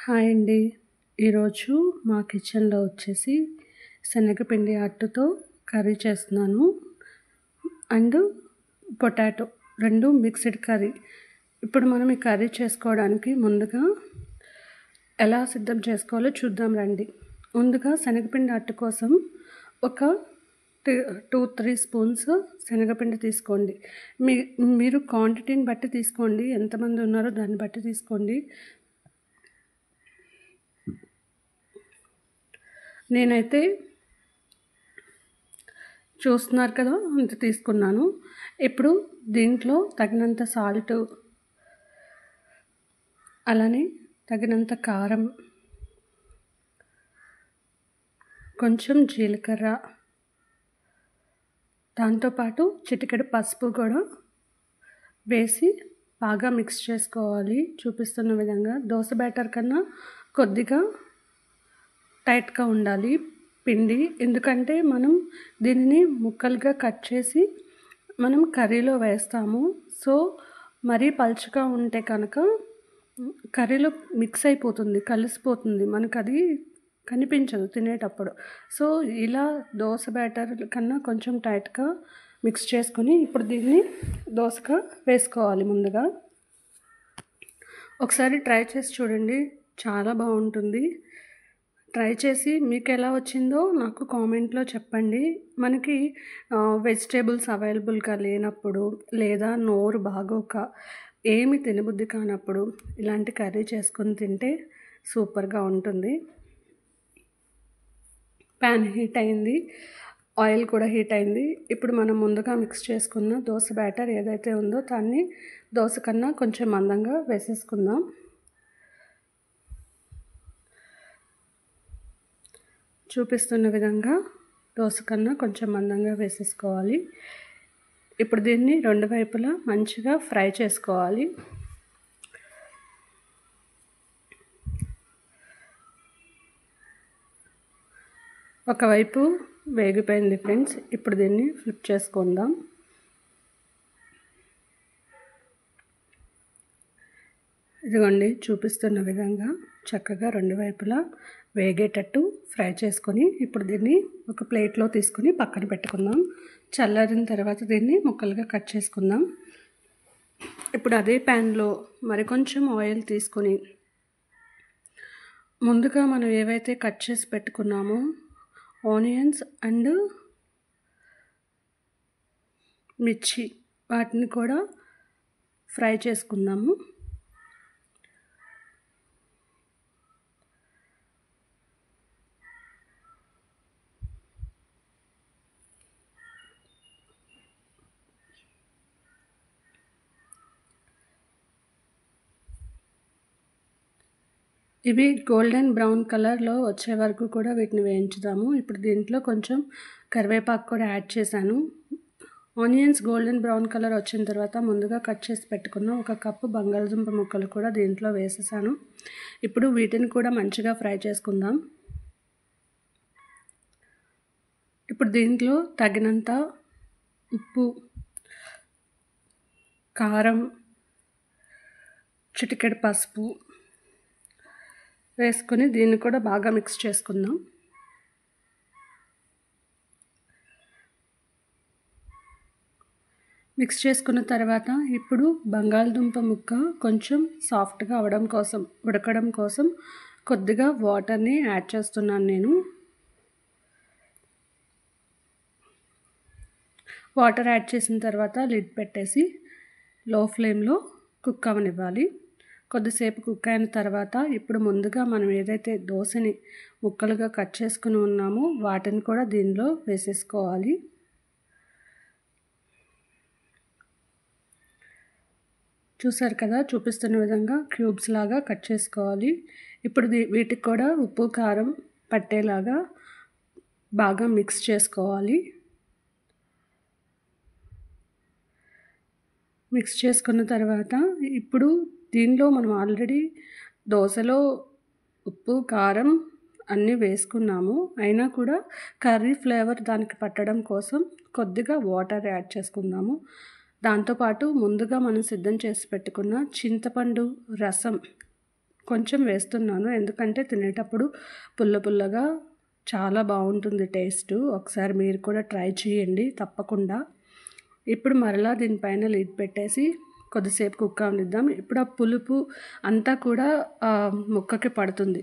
Hi అండి. ఈరోజు మా కిచెన్లో వచ్చేసి శనగపిండి అట్టుతో కర్రీ చేస్తున్నాను. And potato 2 mixed curry. ఇప్పుడు మనం ఈ కర్రీ చేసుకోవడానికి ముందుగా ఎలా సిద్ధం చేసుకోవాలో చూద్దాం రండి. ముందుగా శనగపిండి అట్టు కోసం ఒక 2-3 స్పూన్స్ శనగపిండి తీసుకోండి. మీరు క్వాంటిటీని బట్టి తీసుకోండి, ఎంతమంది ఉన్నారో దాన్ని బట్టి తీసుకోండి. నేనైతే చూస్తున్నారు కదా అంత తీసుకున్నాను. ఇప్పుడు దీంట్లో తగినంత సాల్ట్, అలానే తగినంత కారం, కొంచెం జీలకర్ర, దాంతోపాటు చిటికెడు పసుపు కూడా వేసి బాగా మిక్స్ చేసుకోవాలి. చూపిస్తున్న విధంగా దోశ బ్యాటర్ కన్నా కొద్దిగా టైట్గా ఉండాలి పిండి. ఎందుకంటే మనం దీనిని ముక్కలుగా కట్ చేసి మనం కర్రీలో వేస్తాము. సో మరీ పలుచగా ఉంటే కనుక కర్రీలో మిక్స్ అయిపోతుంది, కలిసిపోతుంది, మనకు అది కనిపించదు తినేటప్పుడు. సో ఇలా దోశ బ్యాటర్ కన్నా కొంచెం టైట్గా మిక్స్ చేసుకొని ఇప్పుడు దీన్ని దోశగా వేసుకోవాలి. ముందుగా ఒకసారి ట్రై చేసి చూడండి, చాలా బాగుంటుంది. ట్రై చేసి మీకు ఎలా వచ్చిందో నాకు కామెంట్లో చెప్పండి. మనకి వెజిటేబుల్స్ అవైలబుల్గా లేనప్పుడు, లేదా నోరు బాగోక ఏమి తినబుద్ధి కానప్పుడు ఇలాంటి కర్రీ చేసుకొని తింటే సూపర్గా ఉంటుంది. ప్యాన్ హీట్ అయింది, ఆయిల్ కూడా హీట్ అయింది. ఇప్పుడు మనం ముందుగా మిక్స్ చేసుకున్న దోశ బ్యాటర్ ఏదైతే ఉందో దాన్ని దోశ కన్నా కొంచెం మందంగా వేసేసుకుందాం. చూపిస్తున్న విధంగా దోశ కన్నా కొంచెం మందంగా వేసేసుకోవాలి. ఇప్పుడు దీన్ని 2 వైపులా మంచిగా ఫ్రై చేసుకోవాలి. ఒకవైపు వేగిపోయింది ఫ్రెండ్స్. ఇప్పుడు దీన్ని ఫ్లిప్ చేసుకుందాం. ఇదిగోండి, చూపిస్తున్న విధంగా చక్కగా 2 వైపులా వేగేటట్టు ఫ్రై చేసుకొని ఇప్పుడు దీన్ని ఒక ప్లేట్లో తీసుకుని పక్కన పెట్టుకుందాం. చల్లారిన తర్వాత దీన్ని ముక్కలుగా కట్ చేసుకుందాం. ఇప్పుడు అదే ప్యాన్లో మరికొంచెం ఆయిల్ తీసుకొని ముందుగా మనం ఏవైతే కట్ చేసి పెట్టుకున్నామో ఆనియన్స్ అండ్ మిర్చి వాటిని కూడా ఫ్రై చేసుకుందాము. ఇవి గోల్డెన్ బ్రౌన్ కలర్లో వచ్చే వరకు కూడా వీటిని వేయించుదాము. ఇప్పుడు దీంట్లో కొంచెం కరివేపాకు కూడా యాడ్ చేశాను. ఆనియన్స్ గోల్డెన్ బ్రౌన్ కలర్ వచ్చిన తర్వాత ముందుగా కట్ చేసి పెట్టుకున్న 1 కప్పు బంగాళదుంప ముక్కలు కూడా దీంట్లో వేసేసాను. ఇప్పుడు వీటిని కూడా మంచిగా ఫ్రై చేసుకుందాం. ఇప్పుడు దీంట్లో తగినంత ఉప్పు, కారం, చిటికెడు పసుపు వేసుకొని దీన్ని కూడా బాగా మిక్స్ చేసుకుందాం. మిక్స్ చేసుకున్న తర్వాత ఇప్పుడు బంగాళదుంప ముక్క కొంచెం సాఫ్ట్గా ఉడకడం కోసం కొద్దిగా వాటర్ని యాడ్ చేస్తున్నాను నేను. వాటర్ యాడ్ చేసిన తర్వాత లిడ్ పెట్టేసి లో ఫ్లేమ్లో కుక్ అవ్వనివ్వాలి. కొద్దిసేపు కుక్ అయిన తర్వాత ఇప్పుడు ముందుగా మనం ఏదైతే దోశని ముక్కలుగా కట్ చేసుకుని ఉన్నామో వాటిని కూడా దీనిలో వేసేసుకోవాలి. చూసారు కదా, చూపిస్తున్న విధంగా క్యూబ్స్ లాగా కట్ చేసుకోవాలి. ఇప్పుడు వీటికి కూడా ఉప్పు, కారం పట్టేలాగా బాగా మిక్స్ చేసుకోవాలి. మిక్స్ చేసుకున్న తర్వాత ఇప్పుడు దీనిలో మనం ఆల్రెడీ దోశలో ఉప్పు, కారం అన్నీ వేసుకున్నాము. అయినా కూడా కర్రీ ఫ్లేవర్ దానికి పట్టడం కోసం కొద్దిగా వాటర్ యాడ్ చేసుకుందాము. దాంతోపాటు ముందుగా మనం సిద్ధం చేసి పెట్టుకున్న చింతపండు రసం కొంచెం వేస్తున్నాను, ఎందుకంటే తినేటప్పుడు పుల్ల పుల్లగా చాలా బాగుంటుంది టేస్ట్. ఒకసారి మీరు కూడా ట్రై చేయండి తప్పకుండా. ఇప్పుడు మరలా దీనిపైన లిడ్ పెట్టేసి కొద్దిసేపు కుక్ అవనిద్దాం. ఇప్పుడు ఆ పులుపు అంతా కూడా ముక్కకి పడుతుంది.